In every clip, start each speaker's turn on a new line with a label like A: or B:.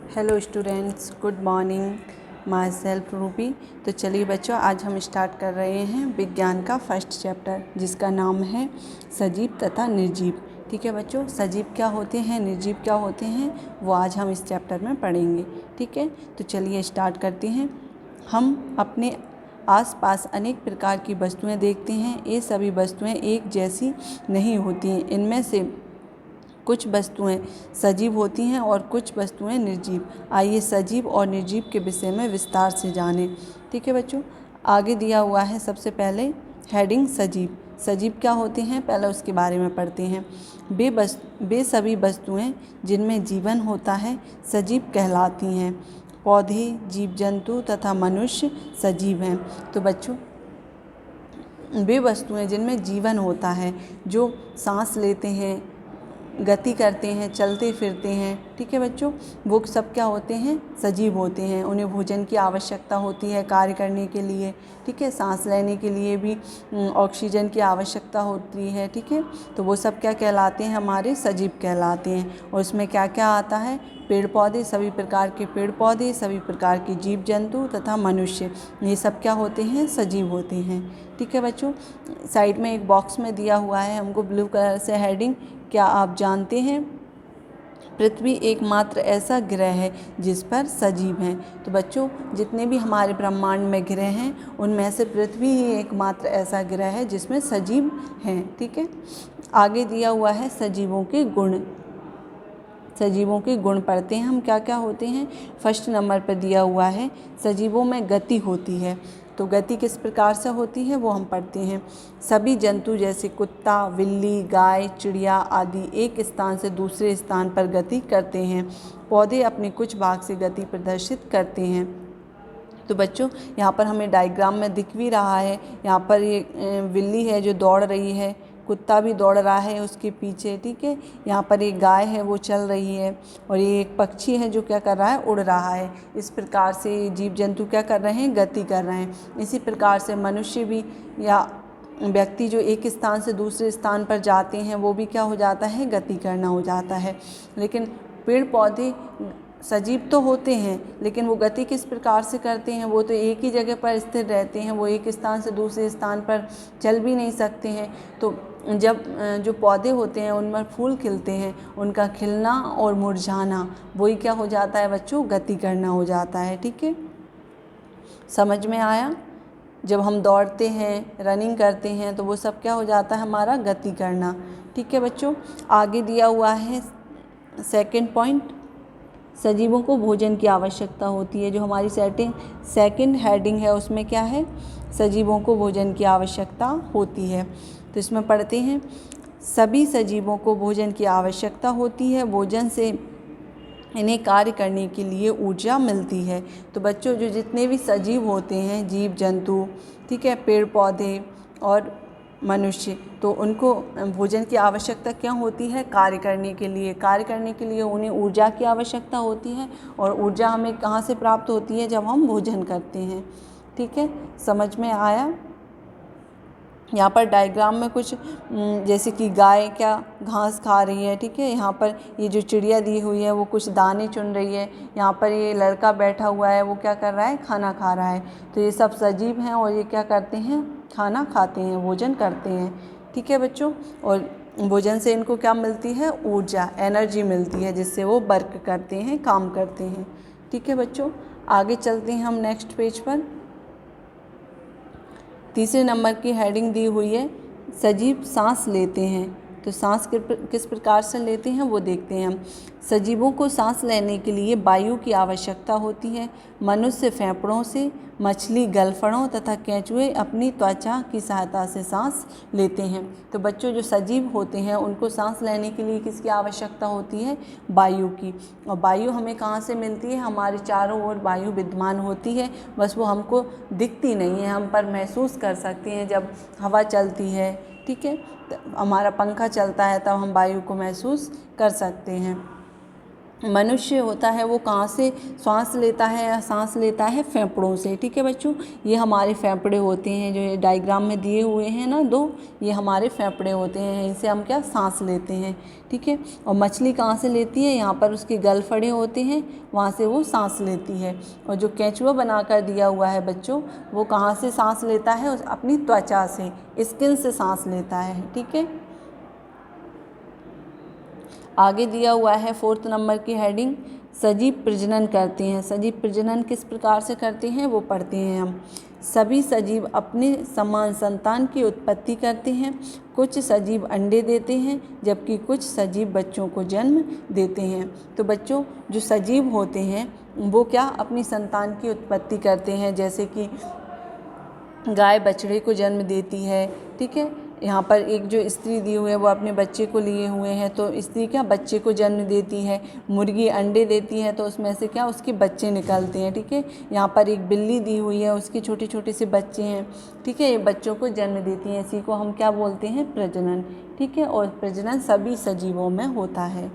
A: Hello students, good morning. My self Ruby. तो चलिए बच्चों, आज हम स्टार्ट कर रहे हैं विज्ञान का फर्स्ट चैप्टर, जिसका नाम है सजीव तथा निर्जीव। ठीक है बच्चों, सजीव क्या होते हैं, निर्जीव क्या होते हैं, वो आज हम इस चैप्टर में पढ़ेंगे। ठीक है, तो चलिए स्टार्ट करते हैं। हम अपने आसपास अनेक प्रकार की वस्तुएं देखते हैं। ये सभी वस्तुएं एक जैसी नहीं होती हैं। इनमें से कुछ वस्तुएं सजीव होती हैं और कुछ वस्तुएं निर्जीव। आइए सजीव और निर्जीव के विषय में विस्तार से जानें। ठीक है बच्चों, आगे दिया हुआ है सबसे पहले हेडिंग सजीव। सजीव क्या होते हैं, पहले उसके बारे में पढ़ते हैं। वे सभी वस्तुएं जिनमें जीवन होता है सजीव कहलाती हैं। पौधे, जीव जंतु तथा मनुष्य सजीव हैं। तो बच्चों, वे वस्तुएं जिनमें जीवन होता है, जो सांस लेते हैं, गति करते हैं, चलते फिरते हैं, ठीक है बच्चों, वो सब क्या होते हैं, सजीव होते हैं। उन्हें भोजन की आवश्यकता होती है कार्य करने के लिए। ठीक है, सांस लेने के लिए भी ऑक्सीजन की आवश्यकता होती है। ठीक है, तो वो सब क्या कहलाते हैं, हमारे सजीव कहलाते हैं। और उसमें क्या क्या आता है, पेड़ पौधे, सभी प्रकार के पेड़ पौधे, सभी प्रकार के जीव जंतु तथा मनुष्य, ये सब क्या होते हैं, सजीव होते हैं। ठीक है बच्चों, साइड में एक बॉक्स में दिया हुआ है हमको ब्लू कलर से हेडिंग, क्या आप जानते हैं पृथ्वी एकमात्र ऐसा ग्रह है जिस पर सजीव हैं। तो बच्चों, जितने भी हमारे ब्रह्मांड में ग्रह हैं, उनमें से पृथ्वी ही एकमात्र ऐसा ग्रह है जिसमें सजीव हैं। ठीक है, आगे दिया हुआ है सजीवों के गुण। सजीवों के गुण पढ़ते हैं हम, क्या क्या होते हैं। फर्स्ट नंबर पर दिया हुआ है सजीवों में गति होती है। तो गति किस प्रकार से होती है वो हम पढ़ते हैं। सभी जंतु जैसे कुत्ता, बिल्ली, गाय, चिड़िया आदि एक स्थान से दूसरे स्थान पर गति करते हैं। पौधे अपने कुछ भाग से गति प्रदर्शित करते हैं। तो बच्चों, यहाँ पर हमें डायग्राम में दिख भी रहा है, यहाँ पर ये बिल्ली है जो दौड़ रही है, कुत्ता भी दौड़ रहा है उसके पीछे। ठीक है, यहाँ पर एक गाय है वो चल रही है, और ये एक पक्षी है जो क्या कर रहा है, उड़ रहा है। इस प्रकार से जीव जंतु क्या कर रहे हैं, गति कर रहे हैं। इसी प्रकार से मनुष्य भी या व्यक्ति जो एक स्थान से दूसरे स्थान पर जाते हैं, वो भी क्या हो जाता है, गति करना हो जाता है। लेकिन पेड़ पौधे सजीव तो होते हैं, लेकिन वो गति किस प्रकार से करते हैं, वो तो एक ही जगह पर स्थिर रहते हैं, वो एक स्थान से दूसरे स्थान पर चल भी नहीं सकते हैं। तो जब जो पौधे होते हैं उनमें फूल खिलते हैं, उनका खिलना और मुरझाना, वही क्या हो जाता है बच्चों, गति करना हो जाता है। ठीक है, समझ में आया। जब हम दौड़ते हैं, रनिंग करते हैं, तो वो सब क्या हो जाता है, हमारा गति करना। ठीक है बच्चों, आगे दिया हुआ है सेकंड पॉइंट, सजीवों को भोजन की आवश्यकता होती है। जो हमारी सेकंड हेडिंग है उसमें क्या है, सजीवों को भोजन की आवश्यकता होती है। तो इसमें पढ़ते हैं, सभी सजीवों को भोजन की आवश्यकता होती है। भोजन से इन्हें कार्य करने के लिए ऊर्जा मिलती है। तो बच्चों, जो जितने भी सजीव होते हैं, जीव जंतु, ठीक है, पेड़ पौधे और मनुष्य, तो उनको भोजन की आवश्यकता क्या होती है, कार्य करने के लिए। कार्य करने के लिए उन्हें ऊर्जा की आवश्यकता होती है, और ऊर्जा हमें कहाँ से प्राप्त होती है, जब हम भोजन करते हैं। ठीक है, समझ में आया। यहाँ पर डायग्राम में कुछ जैसे कि गाय क्या घास खा रही है। ठीक है, यहाँ पर ये जो चिड़िया दी हुई है वो कुछ दाने चुन रही है। यहाँ पर ये लड़का बैठा हुआ है, वो क्या कर रहा है, खाना खा रहा है। तो ये सब सजीव हैं और ये क्या करते हैं, खाना खाते हैं, भोजन करते हैं। ठीक है बच्चों, और भोजन से इनको क्या मिलती है, ऊर्जा, एनर्जी मिलती है, जिससे वो वर्क करते हैं, काम करते हैं। ठीक है बच्चों, आगे चलते हैं हम नेक्स्ट पेज पर। तीसरे नंबर की हेडिंग दी हुई है सजीव सांस लेते हैं। तो सांस किस प्रकार से लेते हैं वो देखते हैं हम। सजीवों को सांस लेने के लिए वायु की आवश्यकता होती है। मनुष्य फेफड़ों से, मछली गलफड़ों तथा केंचुए अपनी त्वचा की सहायता से सांस लेते हैं। तो बच्चों, जो सजीव होते हैं उनको सांस लेने के लिए किसकी आवश्यकता होती है, वायु की। और वायु हमें कहाँ से मिलती है, हमारे चारों ओर वायु विद्यमान होती है, बस वो हमको दिखती नहीं है, हम पर महसूस कर सकते हैं जब हवा चलती है। ठीक है, हमारा पंखा चलता है तब हम वायु को महसूस कर सकते हैं। मनुष्य होता है वो कहाँ से श्वास लेता है या सांस लेता है? फेफड़ों से। ठीक है बच्चों, ये हमारे फेफड़े होते हैं, जो ये डायग्राम में दिए हुए हैं ना दो, ये हमारे फेफड़े होते हैं, इनसे हम क्या सांस लेते हैं। ठीक है, और मछली कहाँ से लेती है? यहाँ पर उसके गलफड़े होते हैं, वहाँ से वो सांस लेती है। और जो केंचुआ बनाकर दिया हुआ है बच्चों, वो कहाँ से सांस लेता है? अपनी त्वचा से, स्किन से सांस लेता है। ठीक है, आगे दिया हुआ है 4th नंबर की हेडिंग, सजीव प्रजनन करते हैं। सजीव प्रजनन किस प्रकार से करते हैं वो पढ़ते हैं हम। सभी सजीव अपने समान संतान की उत्पत्ति करते हैं। कुछ सजीव अंडे देते हैं जबकि कुछ सजीव बच्चों को जन्म देते हैं। तो बच्चों, जो सजीव होते हैं वो क्या अपनी संतान की उत्पत्ति करते हैं, जैसे कि गाय बछड़े को जन्म देती है। ठीक है, यहाँ पर एक जो स्त्री दी हुई है वो अपने बच्चे को लिए हुए हैं, तो स्त्री क्या बच्चे को जन्म देती है। मुर्गी अंडे देती है तो उसमें से क्या उसके बच्चे निकलते हैं। ठीक है, यहाँ पर एक बिल्ली दी हुई है, उसके छोटे छोटे से बच्चे हैं। ठीक है, ये बच्चों को जन्म देती हैं, इसी को हम क्या बोलते हैं? प्रजनन। ठीक है, और प्रजनन सभी सजीवों में होता है।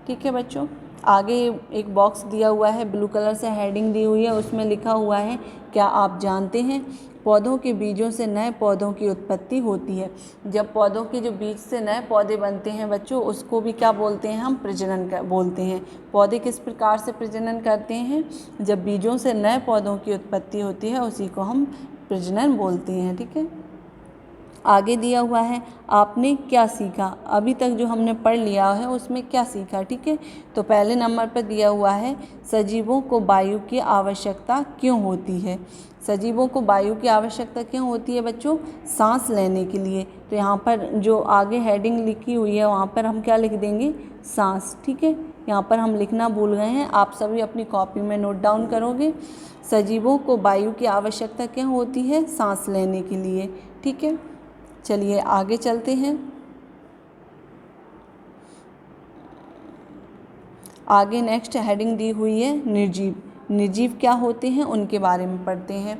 A: ठीक है बच्चों, आगे एक बॉक्स दिया हुआ है, ब्लू कलर से हेडिंग दी हुई है, उसमें लिखा हुआ है, क्या आप जानते हैं पौधों के बीजों से नए पौधों की उत्पत्ति होती है। जब पौधों के जो बीज से नए पौधे बनते हैं बच्चों, उसको भी क्या बोलते हैं? हम प्रजनन बोलते हैं। पौधे किस प्रकार से प्रजनन करते हैं? जब बीजों से नए पौधों की उत्पत्ति होती है, उसी को हम प्रजनन बोलते हैं। ठीक है, आगे दिया हुआ है, आपने क्या सीखा? अभी तक जो हमने पढ़ लिया है उसमें क्या सीखा? ठीक है, तो पहले नंबर पर दिया हुआ है, सजीवों को वायु की आवश्यकता क्यों होती है? सजीवों को वायु की आवश्यकता क्यों होती है बच्चों? सांस लेने के लिए। तो यहाँ पर जो आगे हेडिंग लिखी हुई है वहाँ पर हम क्या लिख देंगे? सांस। ठीक है, यहाँ पर हम लिखना भूल गए हैं, आप सभी अपनी कॉपी में नोट डाउन करोगे। सजीवों को वायु की आवश्यकता क्यों होती है? सांस लेने के लिए। ठीक है, चलिए आगे चलते हैं। आगे नेक्स्ट हेडिंग दी हुई है, निर्जीव। निर्जीव क्या होते हैं उनके बारे में पढ़ते हैं।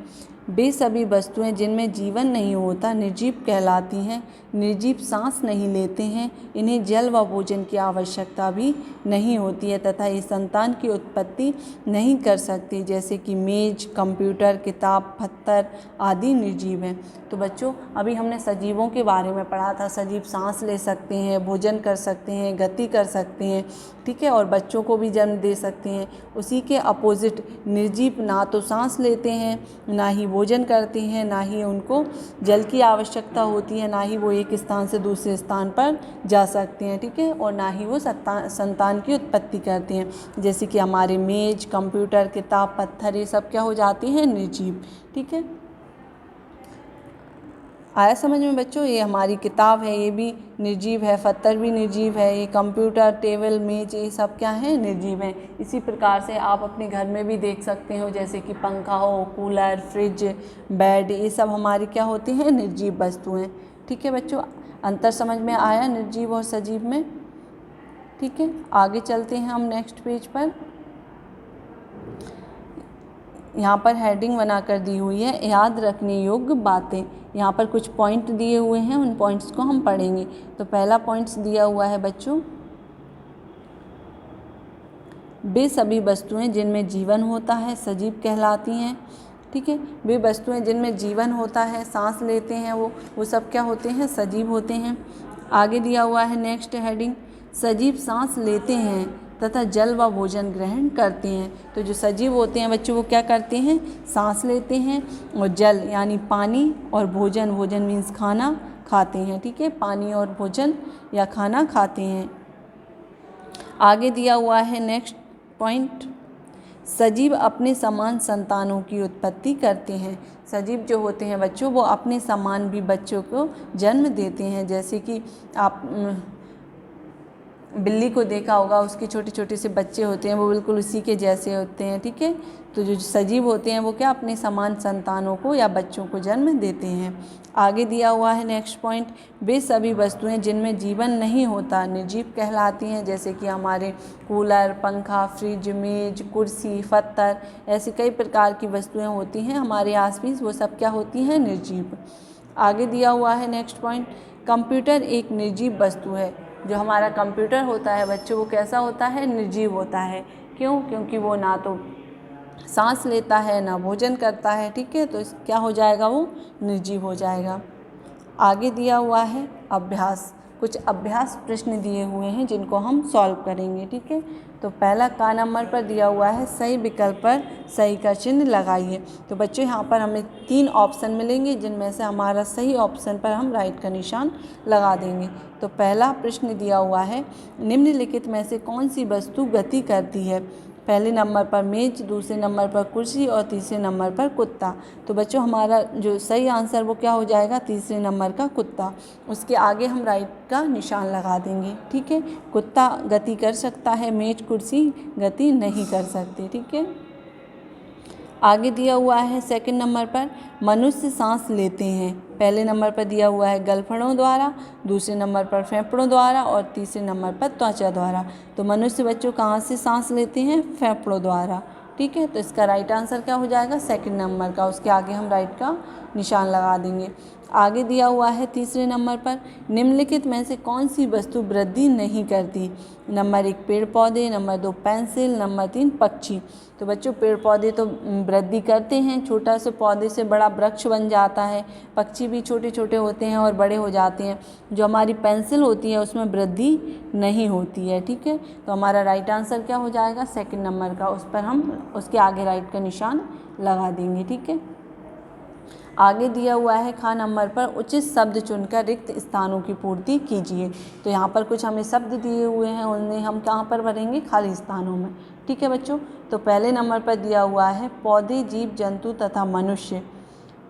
A: वे सभी वस्तुएं जिनमें जीवन नहीं होता निर्जीव कहलाती हैं। निर्जीव सांस नहीं लेते हैं, इन्हें जल व भोजन की आवश्यकता भी नहीं होती है तथा ये संतान की उत्पत्ति नहीं कर सकती, जैसे कि मेज, कंप्यूटर, किताब, पत्थर आदि निर्जीव हैं। तो बच्चों, अभी हमने सजीवों के बारे में पढ़ा था। सजीव सांस ले सकते हैं, भोजन कर सकते हैं, गति कर सकते हैं। ठीक है, और बच्चों को भी जन्म दे सकते हैं। उसी के अपोजिट निर्जीव ना तो सांस लेते हैं, ना ही भोजन करते हैं, ना ही उनको जल की आवश्यकता होती है, ना ही वो एक स्थान से दूसरे स्थान पर जा सकते हैं। ठीक है, और ना ही वो संतान की उत्पत्ति करते हैं, जैसे कि हमारे मेज, कंप्यूटर, किताब, पत्थर, ये सब क्या हो जाते हैं? निर्जीव। ठीक है, आया समझ में बच्चों? ये हमारी किताब है, ये भी निर्जीव है, पत्थर भी निर्जीव है, ये कंप्यूटर, टेबल, मेज, ये सब क्या है? निर्जीव हैं। इसी प्रकार से आप अपने घर में भी देख सकते हो, जैसे कि पंखा हो, कूलर, फ्रिज, बेड, ये सब हमारी क्या होती हैं? निर्जीव वस्तुएं। ठीक है बच्चों, अंतर समझ में आया निर्जीव और सजीव में? ठीक है, आगे चलते हैं हम नेक्स्ट पेज पर। यहाँ पर हेडिंग बनाकर दी हुई है, याद रखने योग्य बातें। यहाँ पर कुछ पॉइंट दिए हुए हैं, उन पॉइंट्स को हम पढ़ेंगे। तो पहला पॉइंट्स दिया हुआ है बच्चों, वे सभी वस्तुएं जिनमें जीवन होता है सजीव कहलाती हैं। ठीक है, वे वस्तुएं जिनमें जीवन होता है, सांस लेते हैं, वो सब क्या होते हैं? सजीव होते हैं। आगे दिया हुआ है नेक्स्ट हेडिंग, सजीव सांस लेते हैं तथा जल व भोजन ग्रहण करते हैं। तो जो सजीव होते हैं बच्चों, वो क्या करते हैं? सांस लेते हैं और जल यानी पानी और भोजन, भोजन मीन्स खाना, खाते हैं। ठीक है, पानी और भोजन या खाना खाते हैं। आगे दिया हुआ है नेक्स्ट पॉइंट, सजीव अपने समान संतानों की उत्पत्ति करते हैं। सजीव जो होते हैं बच्चों, वो अपने समान भी बच्चों को जन्म देते हैं। जैसे कि आप बिल्ली को देखा होगा, उसके छोटे छोटे से बच्चे होते हैं, वो बिल्कुल उसी के जैसे होते हैं। ठीक है, तो जो सजीव होते हैं वो क्या अपने समान संतानों को या बच्चों को जन्म देते हैं। आगे दिया हुआ है नेक्स्ट पॉइंट, वे सभी वस्तुएं जिनमें जीवन नहीं होता निर्जीव कहलाती हैं। जैसे कि हमारे कूलर, पंखा, फ्रिज, मेज, कुर्सी, पत्थर, ऐसी कई प्रकार की वस्तुएं होती हैं हमारे आसपास, वो सब क्या होती हैं? निर्जीव। आगे दिया हुआ है नेक्स्ट पॉइंट, कंप्यूटर एक निर्जीव वस्तु है जो हमारा कंप्यूटर होता है बच्चों वो कैसा होता है, निर्जीव होता है। क्यों? क्योंकि वो ना तो सांस लेता है ना भोजन करता है, ठीक है। तो क्या हो जाएगा, वो निर्जीव हो जाएगा। आगे दिया हुआ है अभ्यास, कुछ अभ्यास प्रश्न दिए हुए हैं जिनको हम सॉल्व करेंगे, ठीक है। तो पहला का नंबर पर दिया हुआ है सही विकल्प पर सही का चिन्ह लगाइए। तो बच्चों यहाँ पर हमें 3 ऑप्शन मिलेंगे जिनमें से हमारा सही ऑप्शन पर हम राइट का निशान लगा देंगे। तो पहला प्रश्न दिया हुआ है निम्नलिखित में से कौन सी वस्तु गति करती है। पहले नंबर पर मेज, दूसरे नंबर पर कुर्सी और तीसरे नंबर पर कुत्ता। तो बच्चों हमारा जो सही आंसर वो क्या हो जाएगा, तीसरे नंबर का कुत्ता। उसके आगे हम राइट का निशान लगा देंगे, ठीक है। कुत्ता गति कर सकता है, मेज कुर्सी गति नहीं कर सकते, ठीक है। आगे दिया हुआ है सेकंड नंबर पर मनुष्य सांस लेते हैं। पहले नंबर पर दिया हुआ है गलफड़ों द्वारा, दूसरे नंबर पर फेफड़ों द्वारा और तीसरे नंबर पर त्वचा द्वारा। तो मनुष्य बच्चों कहाँ से सांस लेते हैं, फेफड़ों द्वारा, ठीक है। तो इसका राइट आंसर क्या हो जाएगा, सेकंड नंबर का। उसके आगे हम राइट का निशान लगा देंगे। आगे दिया हुआ है तीसरे नंबर पर निम्नलिखित में से कौन सी वस्तु वृद्धि नहीं करती। नंबर 1 पेड़ पौधे, नंबर 2 पेंसिल, नंबर 3 पक्षी। तो बच्चों पेड़ पौधे तो वृद्धि करते हैं, छोटा से पौधे से बड़ा वृक्ष बन जाता है। पक्षी भी छोटे छोटे होते हैं और बड़े हो जाते हैं। जो हमारी पेंसिल होती है उसमें वृद्धि नहीं होती है, ठीक है। तो हमारा राइट आंसर क्या हो जाएगा, सेकंड नंबर का। उस पर हम उसके आगे राइट का निशान लगा देंगे, ठीक है। आगे दिया हुआ है खा नंबर पर उचित शब्द चुनकर रिक्त स्थानों की पूर्ति कीजिए। तो यहाँ पर कुछ हमें शब्द दिए हुए हैं, उन्हें हम कहाँ पर भरेंगे, खाली स्थानों में, ठीक है बच्चों। तो पहले नंबर पर दिया हुआ है पौधे, जीव जंतु तथा मनुष्य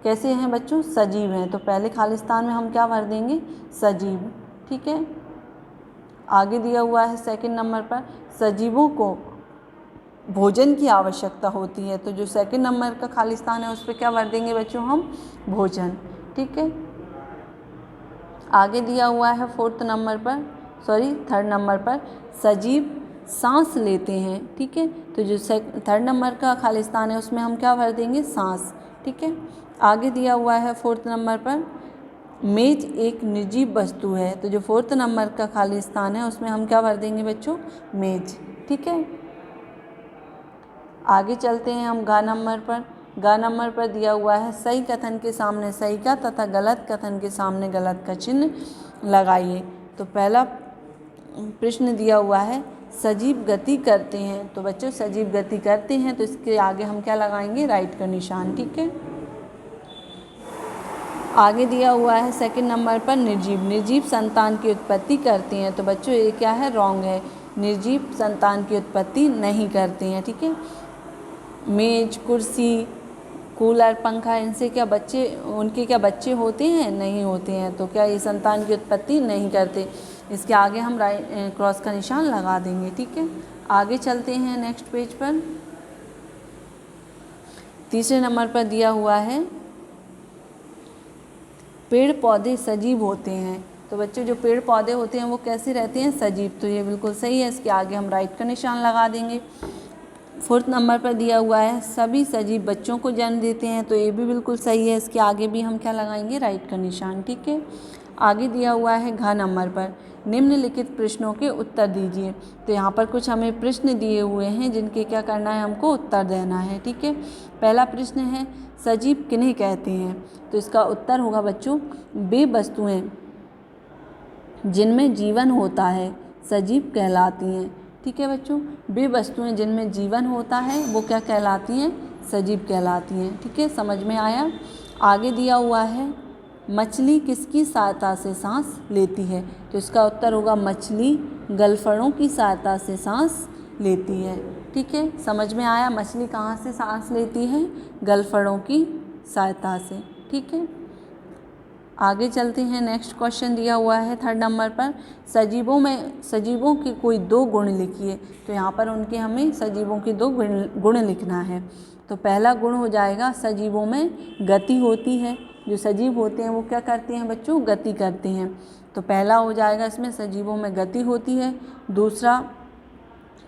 A: कैसे हैं बच्चों, सजीव हैं। तो पहले खाली स्थान में हम क्या भर देंगे, सजीव, ठीक है। आगे दिया हुआ है सेकंड नंबर पर सजीवों को भोजन की आवश्यकता होती है। तो जो सेकंड नंबर का खाली स्थान है उस पर क्या भर देंगे बच्चों, हम भोजन, ठीक है। आगे दिया हुआ है थर्ड नंबर पर सजीव सांस लेते हैं, ठीक है। तो जो थर्ड नंबर का खाली स्थान है उसमें हम क्या भर देंगे, सांस, ठीक है। आगे दिया हुआ है फोर्थ नंबर पर मेज एक निर्जीव वस्तु है। तो जो फोर्थ नंबर का खाली स्थान है उसमें हम क्या भर देंगे बच्चों, मेज, ठीक है। आगे चलते हैं हम गा नंबर पर दिया हुआ है सही कथन के सामने सही का तथा गलत कथन के सामने गलत का चिन्ह लगाइए। तो पहला प्रश्न दिया हुआ है सजीव गति करते हैं। तो बच्चों सजीव गति करते हैं तो इसके आगे हम क्या लगाएंगे, राइट का निशान, ठीक है। आगे दिया हुआ है सेकंड नंबर पर निर्जीव संतान की उत्पत्ति करते हैं। तो बच्चों ये क्या है, रॉन्ग है। निर्जीव संतान की उत्पत्ति नहीं करते हैं, ठीक है। मेज, कुर्सी, कूलर, पंखा इनसे क्या उनके क्या बच्चे होते हैं, नहीं होते हैं। तो क्या ये संतान की उत्पत्ति नहीं करते। इसके आगे हम क्रॉस का निशान लगा देंगे, ठीक है। आगे चलते हैं नेक्स्ट पेज पर। तीसरे नंबर पर दिया हुआ है पेड़ पौधे सजीव होते हैं। तो बच्चों जो पेड़ पौधे होते हैं वो कैसे रहते हैं, सजीव। तो ये बिल्कुल सही है। इसके आगे हम राइट का निशान लगा देंगे। फोर्थ नंबर पर दिया हुआ है सभी सजीव बच्चों को जन्म देते हैं। तो ये भी बिल्कुल सही है। इसके आगे भी हम क्या लगाएंगे, राइट का निशान, ठीक है। आगे दिया हुआ है घ नंबर पर निम्नलिखित प्रश्नों के उत्तर दीजिए। तो यहाँ पर कुछ हमें प्रश्न दिए हुए हैं जिनके क्या करना है, हमको उत्तर देना है, ठीक है। पहला प्रश्न है सजीव किन्हें कहते हैं। तो इसका उत्तर होगा बच्चों वे वस्तुएं जिनमें जीवन होता है सजीव कहलाती हैं, ठीक है बच्चों। वे वस्तुएं जिनमें जीवन होता है वो क्या कहलाती हैं, सजीव कहलाती हैं, ठीक है। समझ में आया। आगे दिया हुआ है मछली किसकी सहायता से सांस लेती है। तो इसका उत्तर होगा मछली गलफड़ों की सहायता से सांस लेती है, ठीक है। समझ में आया। मछली कहाँ से सांस लेती है, गलफड़ों की सहायता से, ठीक है। आगे चलते हैं। नेक्स्ट क्वेश्चन दिया हुआ है थर्ड नंबर पर सजीवों के कोई 2 गुण लिखिए। तो यहाँ पर उनके हमें सजीवों के 2 गुण लिखना है। तो पहला गुण हो जाएगा सजीवों में गति होती है। जो सजीव होते हैं वो क्या करते हैं बच्चों, गति करते हैं। तो पहला हो जाएगा इसमें सजीवों में गति होती है। दूसरा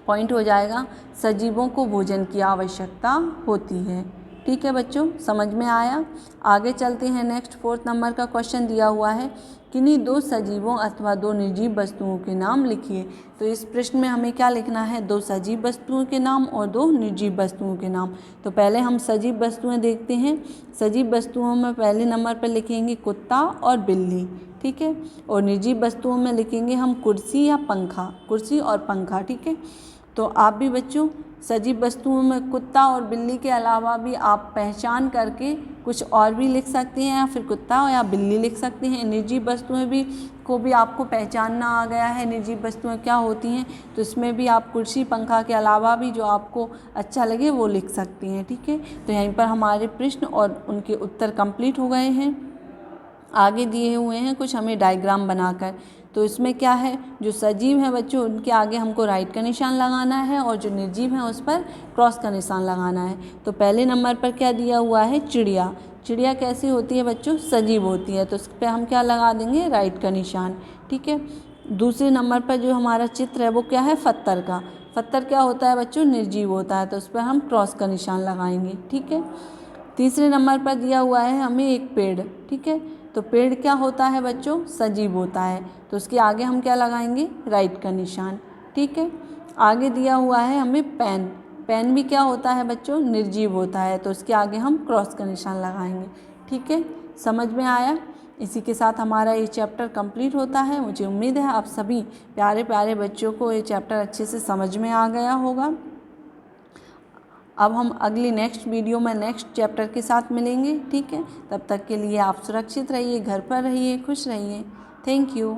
A: पॉइंट हो जाएगा सजीवों को भोजन की आवश्यकता होती है, ठीक ठीक है बच्चों, समझ में आया। आगे चलते हैं। नेक्स्ट 4th नंबर का क्वेश्चन दिया हुआ है, किन्हीं 2 सजीवों अथवा 2 निर्जीव वस्तुओं के नाम लिखिए। तो इस प्रश्न में हमें क्या लिखना है, 2 सजीव वस्तुओं के नाम और 2 निर्जीव वस्तुओं के नाम। तो पहले हम सजीव वस्तुएं देखते हैं। सजीव वस्तुओं में पहले नंबर पर लिखेंगे कुत्ता और बिल्ली, ठीक है। और निर्जीव वस्तुओं में लिखेंगे हम कुर्सी या पंखा, कुर्सी और पंखा, ठीक है। तो आप भी बच्चों सजीव वस्तुओं में कुत्ता और बिल्ली के अलावा भी आप पहचान करके कुछ और भी लिख सकते हैं, या फिर कुत्ता या बिल्ली लिख सकते हैं। निर्जीव वस्तुएं भी को भी आपको पहचानना आ गया है, निर्जीव वस्तुएं क्या होती हैं। तो इसमें भी आप कुर्सी पंखा के अलावा भी जो आपको अच्छा लगे वो लिख सकते हैं, ठीक है। तो यहीं पर हमारे प्रश्न और उनके उत्तर कंप्लीट हो गए हैं। आगे दिए हुए हैं कुछ हमें डायग्राम बनाकर। तो इसमें क्या है, जो सजीव हैं बच्चों उनके आगे हमको राइट का निशान लगाना है, और जो निर्जीव हैं उस पर क्रॉस का निशान लगाना है। तो पहले नंबर पर क्या दिया हुआ है, चिड़िया। चिड़िया कैसी होती है बच्चों, सजीव होती है, तो उस पर हम क्या लगा देंगे, राइट का निशान, ठीक है। दूसरे नंबर पर जो हमारा चित्र है वो क्या है, पत्थर का। पत्थर क्या होता है बच्चों, निर्जीव होता है, तो उस पर हम क्रॉस का निशान लगाएंगे, ठीक है। तीसरे नंबर पर दिया हुआ है हमें एक पेड़, ठीक है। तो पेड़ क्या होता है बच्चों, सजीव होता है, तो उसके आगे हम क्या लगाएंगे, राइट का निशान, ठीक है। आगे दिया हुआ है हमें पेन। पेन भी क्या होता है बच्चों, निर्जीव होता है, तो उसके आगे हम क्रॉस का निशान लगाएंगे, ठीक है। समझ में आया। इसी के साथ हमारा ये चैप्टर कंप्लीट होता है। मुझे उम्मीद है आप सभी प्यारे प्यारे बच्चों को ये चैप्टर अच्छे से समझ में आ गया होगा। अब हम अगली नेक्स्ट वीडियो में नेक्स्ट चैप्टर के साथ मिलेंगे, ठीक है। तब तक के लिए आप सुरक्षित रहिए, घर पर रहिए, खुश रहिए। Thank you.